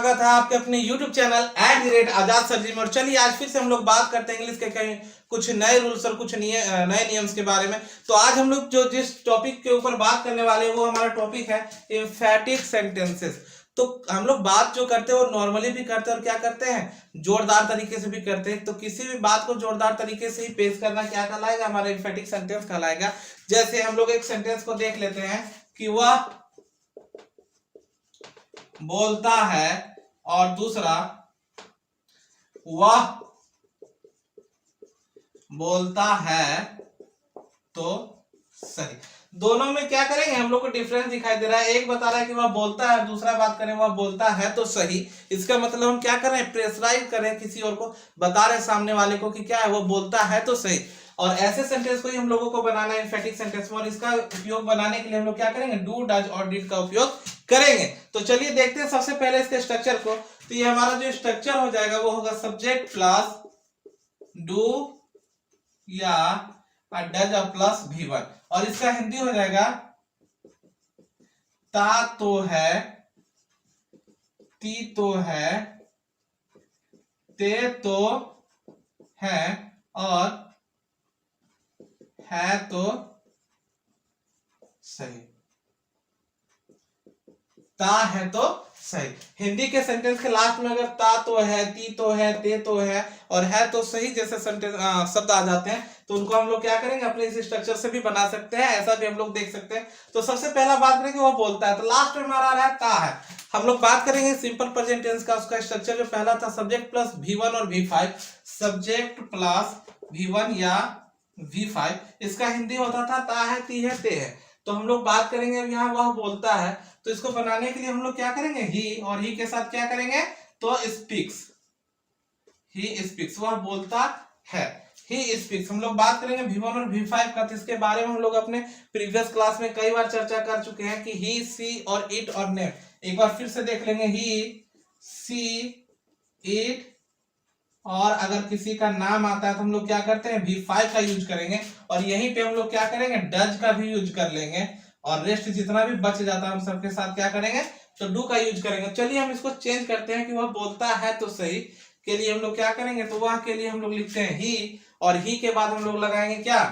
स्वागत है आपके अपने YouTube चैनल @आजाद सर जी में। और चलिए आज फिर से हम लोग बात करते हैं इंग्लिश के कहीं कुछ नए रूल्स और कुछ नए नियम्स के बारे में। तो आज हम लोग जो जिस टॉपिक के ऊपर बात करने वाले हैं वो हमारा टॉपिक है एम्फैटिक सेंटेंसेस। तो हम लोग बात जो करते हैं वो नॉर्मली भी करते हैं और क्या करते हैं जोरदार तरीके से भी करते हैं। तो किसी भी बात को जोरदार तरीके से ही पेश करना क्या कहलाएगा, हमारा एम्फैटिक सेंटेंस कहलाएगा। जैसे हम लोग एक सेंटेंस को देख लेते हैं कि वह बोलता है और दूसरा वह बोलता है तो सही। दोनों में क्या करेंगे हम लोग को डिफरेंस दिखाई दे रहा है। एक बता रहा है कि वह बोलता है, दूसरा बात करें वह बोलता है तो सही। इसका मतलब हम क्या कर रहे हैं, प्रेशराइज कर रहे हैं किसी और को, बता रहे हैं सामने वाले को कि क्या है, वो बोलता है तो सही। और ऐसे सेंटेंस को ही हम लोगों को बनाना है एम्फैटिक सेंटेंस में। और इसका उपयोग बनाने के लिए हम लोग क्या करेंगे, डू, डज और डिड का उपयोग करेंगे। तो चलिए देखते हैं सबसे पहले इसके स्ट्रक्चर को। तो ये हमारा जो स्ट्रक्चर हो जाएगा वो होगा सब्जेक्ट प्लस डू या डज प्लस V1। और इसका हिंदी हो जाएगा ता तो है, ती तो है, ते तो है और है तो सही। ता है तो सही। हिंदी के सेंटेंस के लास्ट में अगर ता तो है, ती तो है, ते तो है और है तो सही जैसे सेंटेंस शब्द आ जाते हैं तो उनको हम लोग क्या करेंगे, अपने इस स्ट्रक्चर से भी बना सकते हैं, ऐसा भी हम लोग देख सकते हैं। तो सबसे पहला बात करेंगे वो बोलता है, तो लास्ट में हमारा आ रहा है ता है। हम लोग बात करेंगे सिंपल प्रेजेंट टेंस का। उसका स्ट्रक्चर जो पहला था सब्जेक्ट प्लस V1 और V5, सब्जेक्ट प्लस V1 या V5। इसका हिंदी होता था ता है, ती है, ते है। तो हम लोग बात करेंगे अब यहाँ वह बोलता है, तो इसको बनाने के लिए हम लोग क्या करेंगे, ही, और ही के साथ क्या करेंगे तो स्पीक्स। ही स्पीक्स, वह बोलता है, ही स्पीक्स। हम लोग बात करेंगे V1 और V5 का, तो इसके बारे में हम लोग अपने प्रीवियस क्लास में कई बार चर्चा कर चुके हैं कि ही, सी और इट और नेम। एक बार फिर से देख लेंगे, ही, सी, इट और अगर किसी का नाम आता है तो हम लोग क्या करते हैं V5 का यूज करेंगे। और यहीं पे हम लोग क्या करेंगे डज का भी यूज कर लेंगे। और रेस्ट जितना भी बच जाता है हम सबके साथ क्या करेंगे तो डू का यूज करेंगे। चलिए हम इसको चेंज करते हैं कि वह बोलता है तो सही के लिए हम लोग क्या करेंगे, तो वह के लिए हम लोग लिखते हैं ही, और ही के बाद हम लोग लगाएंगे क्या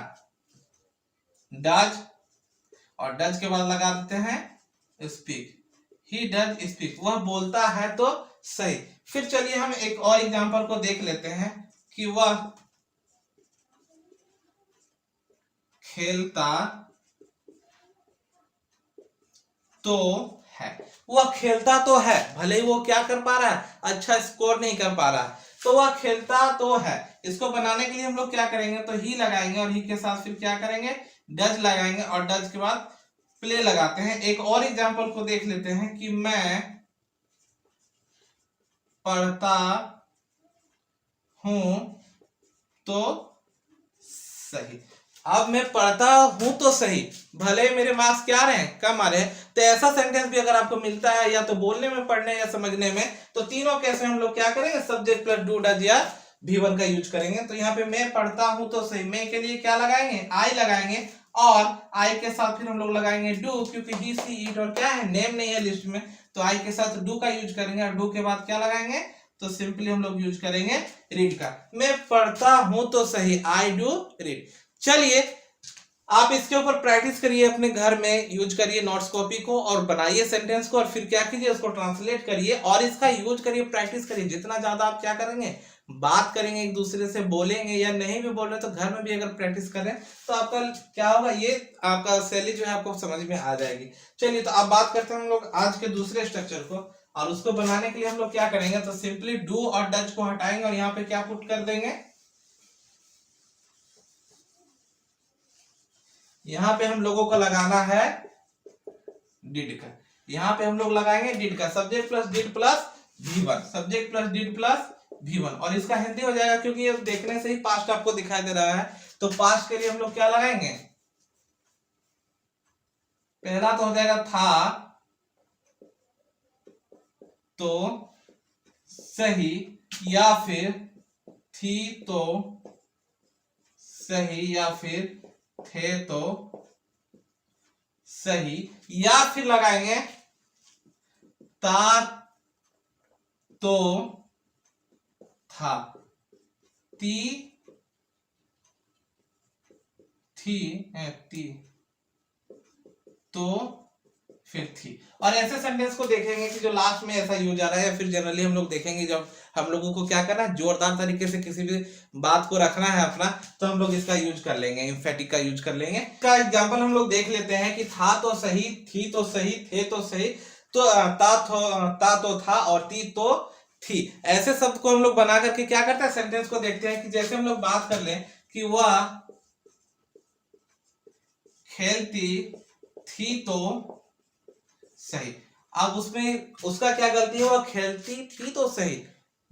डज, और डज के बाद लगा देते हैं स्पीक। ही डज स्पीक, वह बोलता है तो सही। फिर चलिए हम एक और एग्जांपल को देख लेते हैं कि वह खेलता तो है। वह खेलता तो है, भले ही वो क्या कर पा रहा है, अच्छा स्कोर नहीं कर पा रहा है, तो वह खेलता तो है। इसको बनाने के लिए हम लोग क्या करेंगे, तो ही लगाएंगे और ही के साथ फिर क्या करेंगे डज लगाएंगे और डज के बाद प्ले लगाते हैं। एक और एग्जांपल को देख लेते हैं कि मैं पढ़ता हूं तो सही। अब मैं पढ़ता हूं तो सही, भले मेरे मार्क्स क्या रहे हैं कम आ रहे हैं। तो ऐसा सेंटेंस भी अगर आपको मिलता है या तो बोलने में, पढ़ने या समझने में, तो तीनों केस में हम लोग क्या करेंगे सब्जेक्ट प्लस डू, डज या V1 का यूज करेंगे। तो यहाँ पे मैं पढ़ता हूं तो सही, मैं के लिए क्या लगाएंगे आई लगाएंगे और आई के साथ फिर हम लोग लगाएंगे डू, क्योंकि ही, सी, इट और क्या है नेम नहीं है लिस्ट में, तो आई के साथ डू का यूज करेंगे। और डू के बाद क्या लगाएंगे तो सिंपली हम लोग यूज करेंगे रीड का। मैं पढ़ता हूं तो सही, आई डू रीड। चलिए आप इसके ऊपर प्रैक्टिस करिए, अपने घर में यूज करिए नोट्स कॉपी को और बनाइए सेंटेंस को, और फिर क्या कीजिए उसको ट्रांसलेट करिए और इसका यूज करिए, प्रैक्टिस करिए। जितना ज्यादा आप क्या करेंगे बात करेंगे, एक दूसरे से बोलेंगे, या नहीं भी बोल रहे तो घर में भी अगर प्रैक्टिस करें तो आपका क्या होगा, ये आपका शैली जो है आपको समझ में आ जाएगी। चलिए तो अब बात करते हैं हम लोग आज के दूसरे स्ट्रक्चर को, और उसको बनाने के लिए हम लोग क्या करेंगे, तो सिंपली डू और डज को हटाएंगे और यहाँ पे क्या पुट कर देंगे, यहां पे हम लोगों को लगाना है डिड का। यहां पे हम लोग लगाएंगे डिड का, subject plus did plus V1, subject plus did plus V1। और इसका हिंदी हो जाएगा, क्योंकि ये देखने से ही पास्ट आपको दिखाई दे रहा है, तो पास्ट के लिए हम लोग क्या लगाएंगे, पहला तो हो जाएगा था तो सही, या फिर थी तो सही, या फिर थे तो सही, या फिर लगाएंगे ता तो था, ती थी, ती तो फिर थी। और ऐसे सेंटेंस को देखेंगे कि जो लास्ट में ऐसा यूज आ रहा है, फिर जनरली हम लोग देखेंगे जब हम लोगों को क्या करना है, जोरदार तरीके से किसी भी बात को रखना है अपना, तो हम लोग इसका यूज कर लेंगे, इम्फेटिक का यूज कर लेंगे। का एग्जांपल हम लोग देख लेते हैं कि था तो सही, थी तो सही, थे तो सही, तो ता तो था और ती तो थी। ऐसे शब्द को हम लोग बना करके क्या करते हैं, सेंटेंस को देखते हैं कि जैसे हम लोग बात कर लें कि वह खेलती थी तो सही। अब उसमें उसका क्या गलती है, वो खेलती थी तो सही,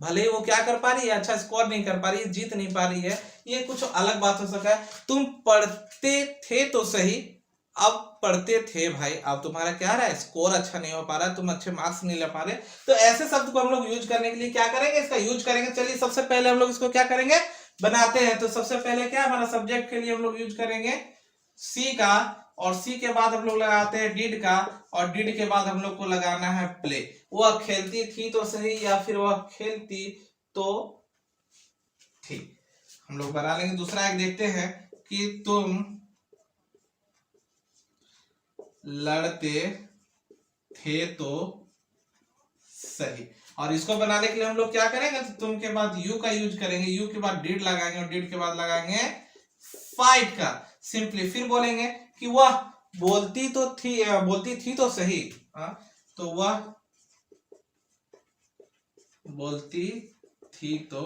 भले ही वो क्या कर पा रही है, अच्छा स्कोर नहीं कर पा रही है, जीत नहीं पा रही है, ये कुछ अलग बात हो सकता है। तुम पढ़ते थे तो सही, अब पढ़ते थे भाई, अब तुम्हारा क्या रहा है, स्कोर अच्छा नहीं हो पा रहा, तुम अच्छे मार्क्स नहीं ले पा रहे। तो ऐसे शब्द को हम लोग यूज करने के लिए क्या करेंगे, इसका यूज करेंगे। चलिए सबसे पहले हम लोग इसको क्या करेंगे, बनाते हैं। तो सबसे पहले क्या हमारा सब्जेक्ट के लिए हम लोग यूज करेंगे सी का, और सी के बाद हम लोग लगाते हैं डिड का, और डिड के बाद हम लोग को लगाना है प्ले। वह खेलती थी तो सही, या फिर वह खेलती तो थी। हम लोग बना लेंगे। दूसरा एक देखते हैं कि तुम लड़ते थे तो सही। और इसको बनाने के लिए हम लोग क्या करेंगे, तो तुम के बाद यू का यूज करेंगे, यू के बाद डिड लगाएंगे, और डिड के बाद लगाएंगे फाइट का। सिंपली फिर बोलेंगे कि वह बोलती थी तो सही, तो वह बोलती थी तो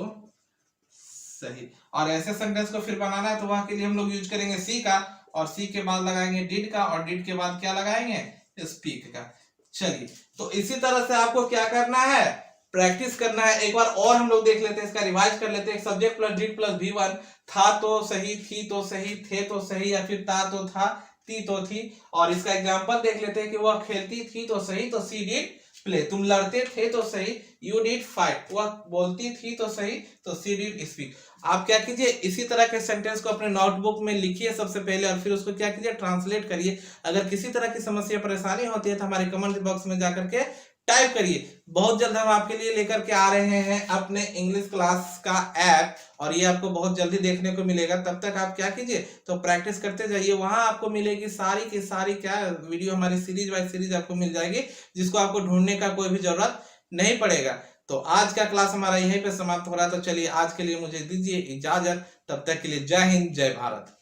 सही। और ऐसे सेंटेंस को फिर बनाना है, तो वह के लिए हम लोग यूज करेंगे सी का, और सी के बाद लगाएंगे डिड का, और डिड के बाद क्या लगाएंगे, स्पीक का। चलिए, तो इसी तरह से आपको क्या करना है, प्रैक्टिस करना है। एक बार और हम लोग देख लेते हैं, इसका रिवाइज कर लेते हैं। Subject plus did plus V1, था तो सही, थी तो सही, थे तो सही, या फिर ता तो था, ती तो थी। और इसका एग्जांपल देख लेते हैं कि वह खेलती थी तो सही, तो सी डिड प्ले। तुम लड़ते थे तो सही, यू डिड फाइट। वह बोलती थी तो सही, तो सी डिड स्पीक। आप क्या कीजिए, इसी तरह के सेंटेंस को अपने नोटबुक में लिखिए सबसे पहले, और फिर उसको क्या कीजिए, ट्रांसलेट करिए। अगर किसी तरह की समस्या परेशानी होती है तो हमारे कमेंट बॉक्स में जाकर के टाइप करिए। बहुत जल्द हम आपके लिए लेकर के आ रहे हैं अपने इंग्लिश क्लास का ऐप, और ये आपको बहुत जल्दी देखने को मिलेगा। तब तक आप क्या कीजिए, तो प्रैक्टिस करते जाइए। वहां आपको मिलेगी सारी की सारी क्या वीडियो, हमारी सीरीज बाय सीरीज आपको मिल जाएगी, जिसको आपको ढूंढने का कोई भी जरूरत नहीं पड़ेगा। तो आज का क्लास हमारा यहीं पे समाप्त हो रहा है। तो चलिए आज के लिए मुझे दीजिए इजाजत, तब तक के लिए जय हिंद जय भारत।